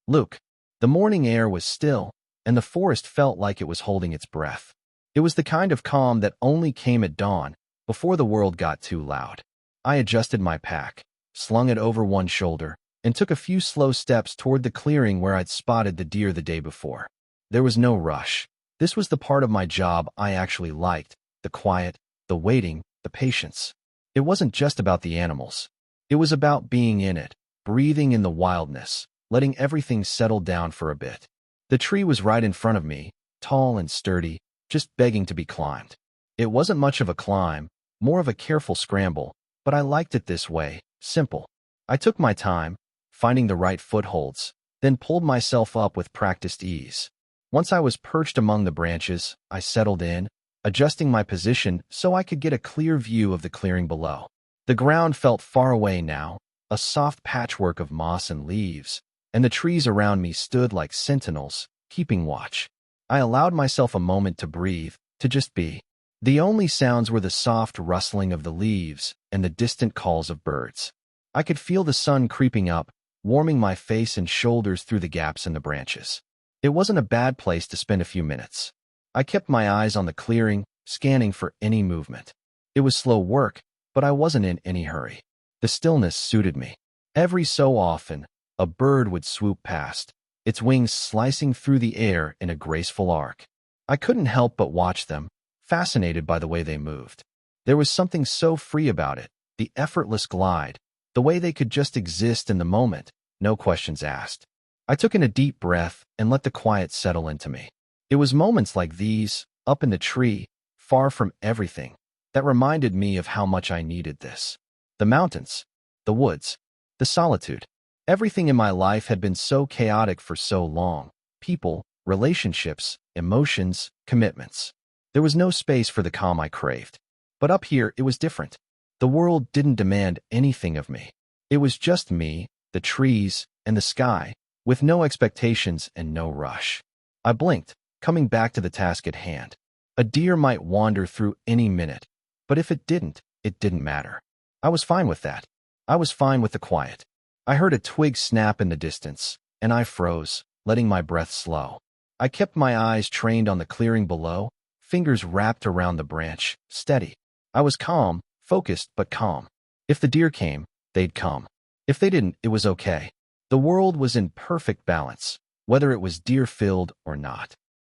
Luke. The morning air was still, and the forest felt like it was holding its breath. It was the kind of calm that only came at dawn, before the world got too loud. I adjusted my pack, slung it over one shoulder, and took a few slow steps toward the clearing where I'd spotted the deer the day before. There was no rush. This was the part of my job I actually liked, the quiet, the waiting, the patience. It wasn't just about the animals. It was about being in it, breathing in the wildness, letting everything settle down for a bit. The tree was right in front of me, tall and sturdy, just begging to be climbed. It wasn't much of a climb, more of a careful scramble, but I liked it this way, simple. I took my time, finding the right footholds, then pulled myself up with practiced ease. Once I was perched among the branches, I settled in, adjusting my position so I could get a clear view of the clearing below. The ground felt far away now, a soft patchwork of moss and leaves, and the trees around me stood like sentinels, keeping watch. I allowed myself a moment to breathe, to just be. The only sounds were the soft rustling of the leaves and the distant calls of birds. I could feel the sun creeping up, warming my face and shoulders through the gaps in the branches. It wasn't a bad place to spend a few minutes. I kept my eyes on the clearing, scanning for any movement. It was slow work, but I wasn't in any hurry. The stillness suited me. Every so often, a bird would swoop past, its wings slicing through the air in a graceful arc. I couldn't help but watch them, fascinated by the way they moved. There was something so free about it, the effortless glide, the way they could just exist in the moment, no questions asked. I took in a deep breath and let the quiet settle into me. It was moments like these, up in the tree, far from everything, that reminded me of how much I needed this. The mountains, the woods, the solitude. Everything in my life had been so chaotic for so long. People, relationships, emotions, commitments. There was no space for the calm I craved. But up here, it was different. The world didn't demand anything of me. It was just me, the trees, and the sky, with no expectations and no rush. I blinked, coming back to the task at hand. A deer might wander through any minute, but if it didn't matter. I was fine with that. I was fine with the quiet. I heard a twig snap in the distance, and I froze, letting my breath slow. I kept my eyes trained on the clearing below, fingers wrapped around the branch, steady. I was calm, focused but calm. If the deer came, they'd come. If they didn't, it was okay. The world was in perfect balance, whether it was deer-filled or not.